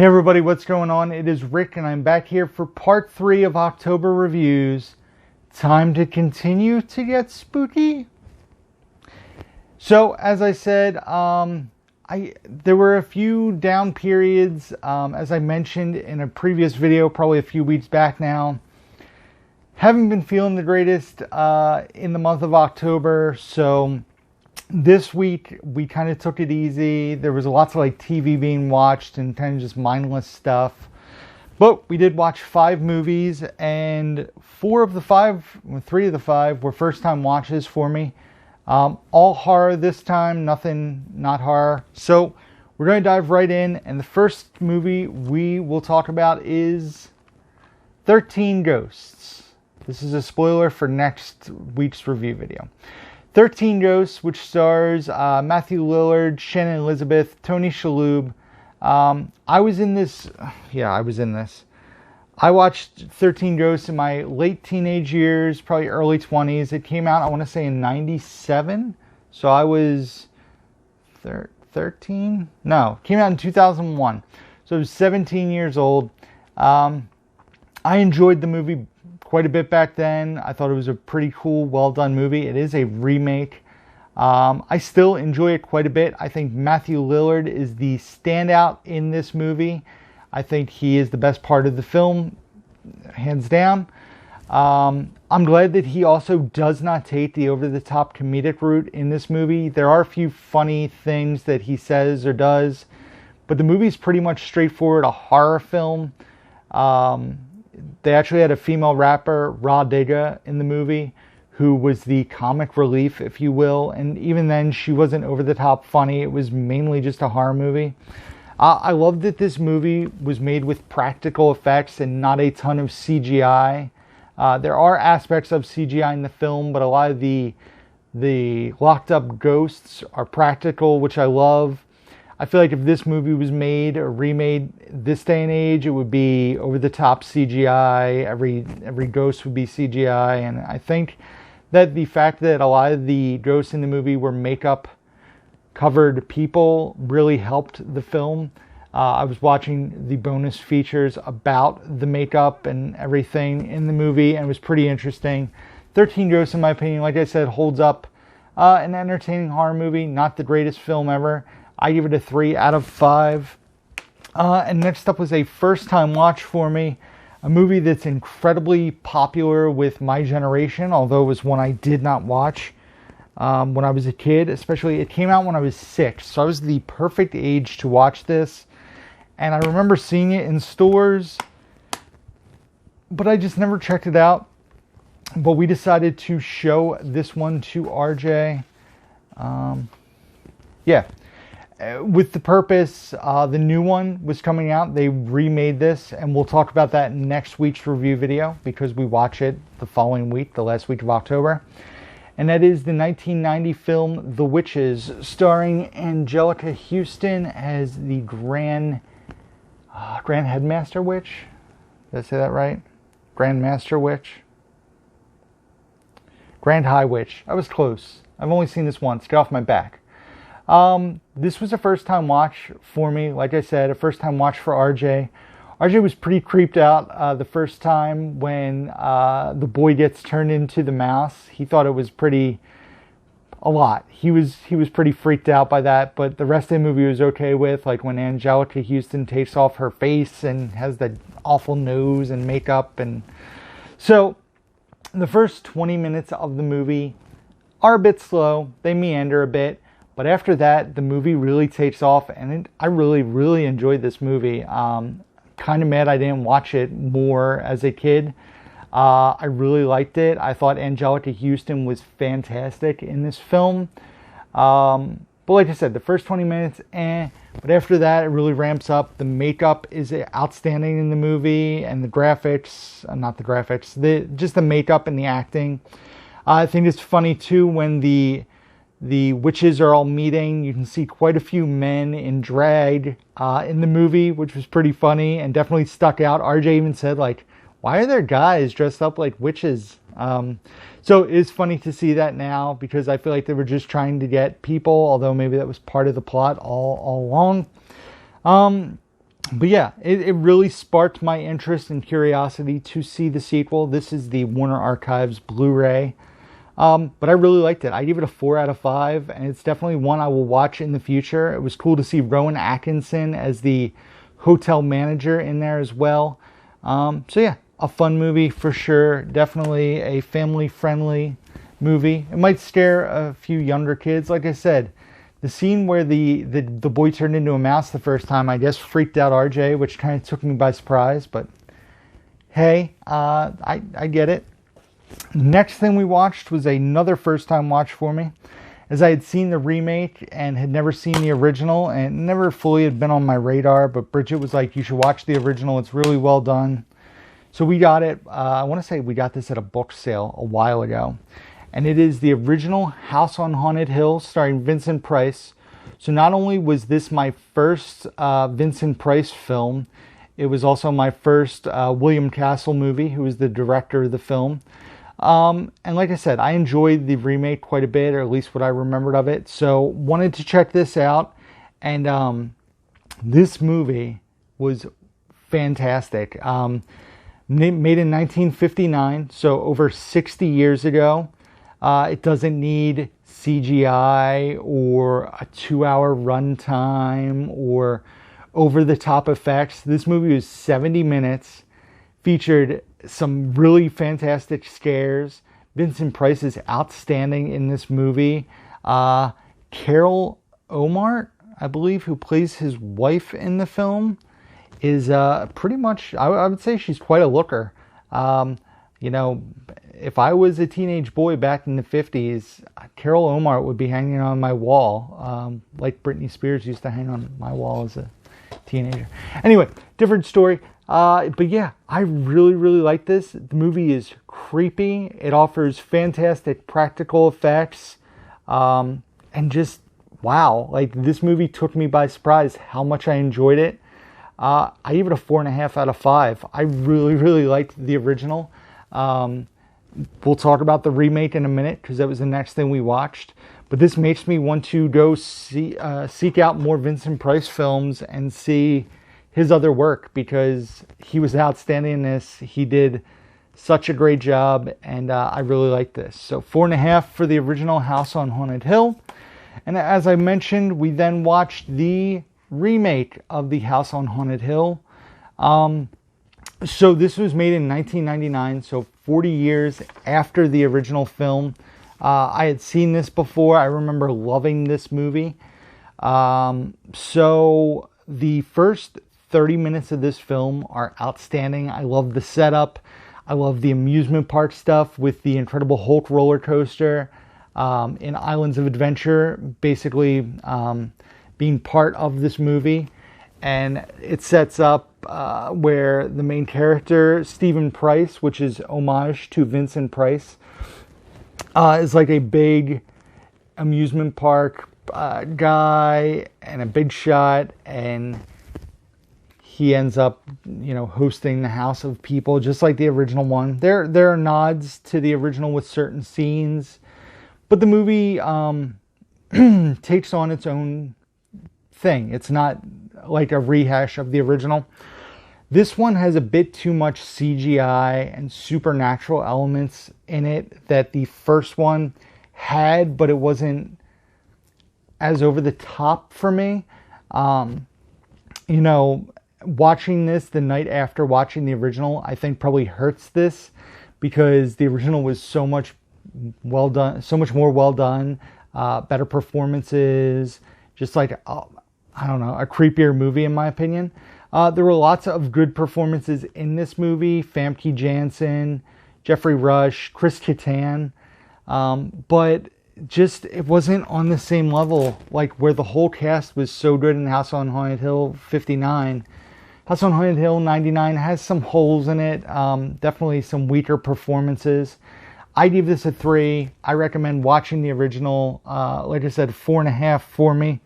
Hey everybody, what's going on? It is Rick and I'm back here for part 3 of October reviews. Time to continue to get spooky. So, as I said, there were a few down periods, as I mentioned in a previous video, probably a few weeks back now. Haven't been feeling the greatest in the month of October, so this week we kind of took it easy. There was lots of TV being watched and kind of just mindless stuff. But we did watch 5 movies, and 3 of the 5 were first time watches for me. All horror this time, nothing not horror. So we're going to dive right in, and the first movie we will talk about is 13 Ghosts. This is a spoiler for next week's review video. 13 Ghosts, which stars Matthew Lillard, Shannon Elizabeth, Tony Shalhoub. I was in this. I watched 13 Ghosts in my late teenage years, probably early 20s. It came out, I want to say, in 97. So I was 13? No, it came out in 2001. So I was 17 years old. I enjoyed the movie quite a bit back then. I thought it was a pretty cool, well done movie. It is a remake. I still enjoy it quite a bit. I think Matthew Lillard is the standout in this movie. I think he is the best part of the film, hands down. I'm glad that he also does not take the over-the-top comedic route in this movie. There are a few funny things that he says or does, but the movie is pretty much straightforward, a horror film. They actually had a female rapper, Rah Digga, in the movie, who was the comic relief, if you will. And even then, she wasn't over-the-top funny. It was mainly just a horror movie. I love that this movie was made with practical effects and not a ton of CGI. There are aspects of CGI in the film, but a lot of the locked up ghosts are practical, which I love. I feel like if this movie was made or remade this day and age, it would be over-the-top CGI. Every ghost would be CGI. And I think that the fact that a lot of the ghosts in the movie were makeup-covered people really helped the film. I was watching the bonus features about the makeup and everything in the movie, and it was pretty interesting. 13 Ghosts, in my opinion, like I said, holds up. An entertaining horror movie, not the greatest film ever. I give it a 3 out of 5. And next up was a first-time watch for me. A movie that's incredibly popular with my generation, although it was one I did not watch when I was a kid. Especially, it came out when I was 6, so I was the perfect age to watch this. And I remember seeing it in stores, but I just never checked it out. But we decided to show this one to RJ. With the purpose, the new one was coming out. They remade this, and we'll talk about that in next week's review video because we watch it the following week, the last week of October. And that is the 1990 film The Witches, starring Angelica Houston as the Grand Headmaster Witch. Did I say that right? Grand Master Witch? Grand High Witch. I was close. I've only seen this once. Get off my back. This was a first time watch for me. Like I said, a first time watch for RJ. RJ was pretty creeped out the first time when the boy gets turned into the mouse. He thought it was a lot. He was pretty freaked out by that, but the rest of the movie was okay with, like when Angelica Houston takes off her face and has that awful nose and makeup. And so the first 20 minutes of the movie are a bit slow. They meander a bit. But after that, the movie really takes off, and I really, really enjoyed this movie. Kind of mad I didn't watch it more as a kid. I really liked it. I thought Angelica Houston was fantastic in this film. But like I said, the first 20 minutes, but after that, it really ramps up. The makeup is outstanding in the movie, and the graphics, just the makeup and the acting. I think it's funny, too, when the witches are all meeting. You can see quite a few men in drag in the movie, which was pretty funny and definitely stuck out. RJ even said, why are there guys dressed up like witches? So it is funny to see that now because I feel like they were just trying to get people, although maybe that was part of the plot all along. But yeah, it really sparked my interest and curiosity to see the sequel. This is the Warner Archives Blu-ray. But I really liked it. I give it a 4 out of 5, and it's definitely one I will watch in the future. It was cool to see Rowan Atkinson as the hotel manager in there as well. So yeah, a fun movie for sure. Definitely a family-friendly movie. It might scare a few younger kids. Like I said, the scene where the boy turned into a mouse the first time, I guess, freaked out RJ, which kind of took me by surprise. But hey, I get it. Next thing we watched was another first-time watch for me, as I had seen the remake and had never seen the original, and it never fully had been on my radar, but Bridget was like, you should watch the original, it's really well done. So we got it. I want to say we got this at a book sale a while ago, and it is the original House on Haunted Hill starring Vincent Price. So not only was this my first Vincent Price film, it was also my first William Castle movie, who was the director of the film. And like I said, I enjoyed the remake quite a bit, or at least what I remembered of it. So wanted to check this out. And this movie was fantastic. Made in 1959, so over 60 years ago. It doesn't need CGI or a 2-hour runtime or over-the-top effects. This movie was 70 minutes, featured some really fantastic scares. Vincent Price is outstanding in this movie. Carol Omar, I believe, who plays his wife in the film, is pretty much, I would say she's quite a looker. You know, if I was a teenage boy back in the 50s, Carol Omar would be hanging on my wall, like Britney Spears used to hang on my wall as a teenager. Anyway, different story. But yeah, I really, really like this. The movie is creepy. It offers fantastic practical effects. And just, wow. Like, this movie took me by surprise how much I enjoyed it. I give it a 4.5 out of 5. I really, really liked the original. We'll talk about the remake in a minute, because that was the next thing we watched. But this makes me want to go seek out more Vincent Price films and see his other work, because he was outstanding in this. He did such a great job, and I really like this. So 4.5 for the original House on Haunted Hill. And as I mentioned, we then watched the remake of the House on Haunted Hill. So this was made in 1999, so 40 years after the original film. I had seen this before. I remember loving this movie. So the first 30 minutes of this film are outstanding. I love the setup. I love the amusement park stuff with the Incredible Hulk roller coaster in Islands of Adventure, basically being part of this movie. And it sets up where the main character, Stephen Price, which is homage to Vincent Price, is like a big amusement park guy and a big shot, and he ends up, you know, hosting the House of People, just like the original one. There are nods to the original with certain scenes, but the movie takes on its own thing. It's not like a rehash of the original. This one has a bit too much CGI and supernatural elements in it that the first one had, but it wasn't as over the top for me. You know, watching this the night after watching the original, I think probably hurts this, because the original was so much well done, so much more well done, better performances, just like, I don't know, a creepier movie in my opinion. There were lots of good performances in this movie. Famke Janssen, Jeffrey Rush, Chris Kattan. But just, it wasn't on the same level, like where the whole cast was so good in House on Haunted Hill 59. House on Haunted Hill 99 has some holes in it. Definitely some weaker performances. I give this a 3. I recommend watching the original. Like I said, 4.5 for me.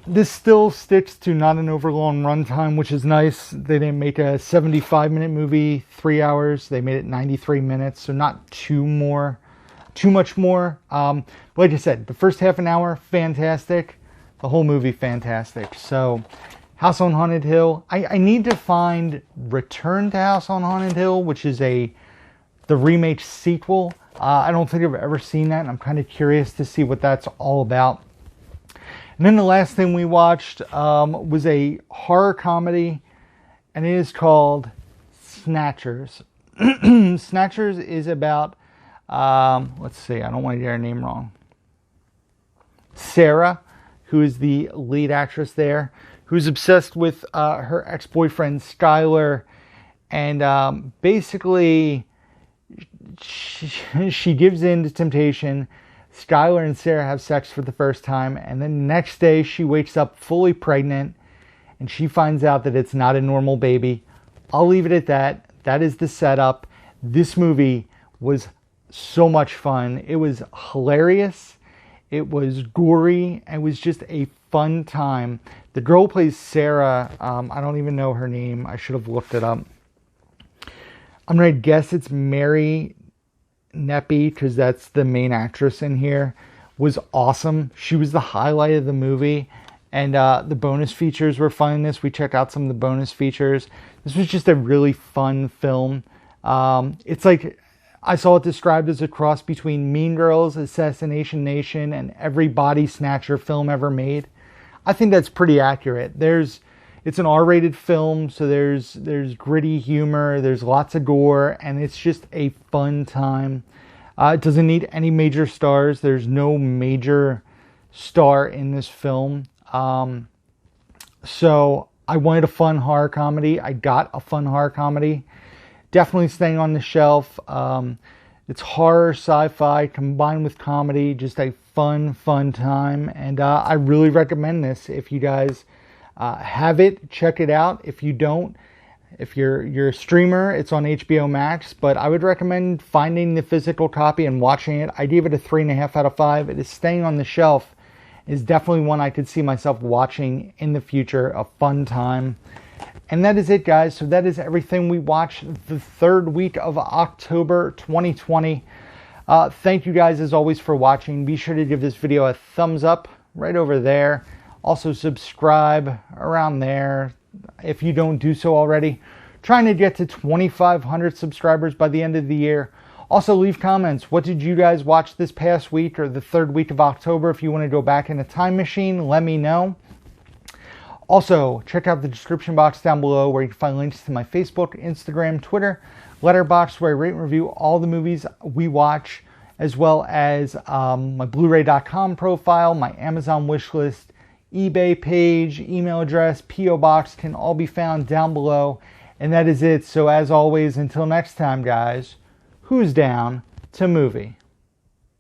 This still sticks to not an overlong runtime, which is nice. They didn't make a 75-minute movie 3 hours. They made it 93 minutes, so not too much more. Like I said, the first half an hour, fantastic. The whole movie, fantastic. So, House on Haunted Hill. I need to find Return to House on Haunted Hill, which is the remake sequel. I don't think I've ever seen that, and I'm kind of curious to see what that's all about. And then the last thing we watched was a horror comedy, and it is called Snatchers. Snatchers is about, let's see, I don't want to get her name wrong. Sarah, who is the lead actress there, who's obsessed with her ex-boyfriend Skylar, and basically she gives in to temptation. Skylar and Sarah have sex for the first time, and then the next day she wakes up fully pregnant, and she finds out that it's not a normal baby. I'll leave it at that. That is the setup. This movie was so much fun. It was hilarious. It was gory. It was just a fun time. The girl who plays Sarah, I don't even know her name. I should have looked it up. I'm going to guess it's Mary Neppy, because that's the main actress in here. Was awesome. She was the highlight of the movie. And the bonus features were fun in this. We checked out some of the bonus features. This was just a really fun film. It's like, I saw it described as a cross between Mean Girls, Assassination Nation, and every body snatcher film ever made. I think that's pretty accurate. It's an R-rated film, so there's gritty humor, there's lots of gore, and it's just a fun time. It doesn't need any major stars. There's no major star in this film. So I wanted a fun horror comedy. I got a fun horror comedy. Definitely staying on the shelf. It's horror, sci-fi, combined with comedy. Just a fun time. And I really recommend this. If you guys have it, check it out. If you don't, if you're a streamer, it's on HBO Max. But I would recommend finding the physical copy and watching it. I gave it a 3.5 out of 5. It is staying on the shelf. Is definitely one I could see myself watching in the future. A fun time. And that is it, guys. So that is everything we watched the third week of October 2020. Thank you guys, as always, for watching. Be sure to give this video a thumbs up right over there. Also, subscribe around there if you don't do so already. Trying to get to 2,500 subscribers by the end of the year. Also, leave comments. What did you guys watch this past week or the third week of October? If you want to go back in a time machine, let me know. Also, check out the description box down below where you can find links to my Facebook, Instagram, Twitter, Letterboxd, where I rate and review all the movies we watch, as well as my Blu-ray.com profile, my Amazon wishlist, eBay page, email address, P.O. box can all be found down below. And that is it. So as always, until next time, guys, who's down to movie?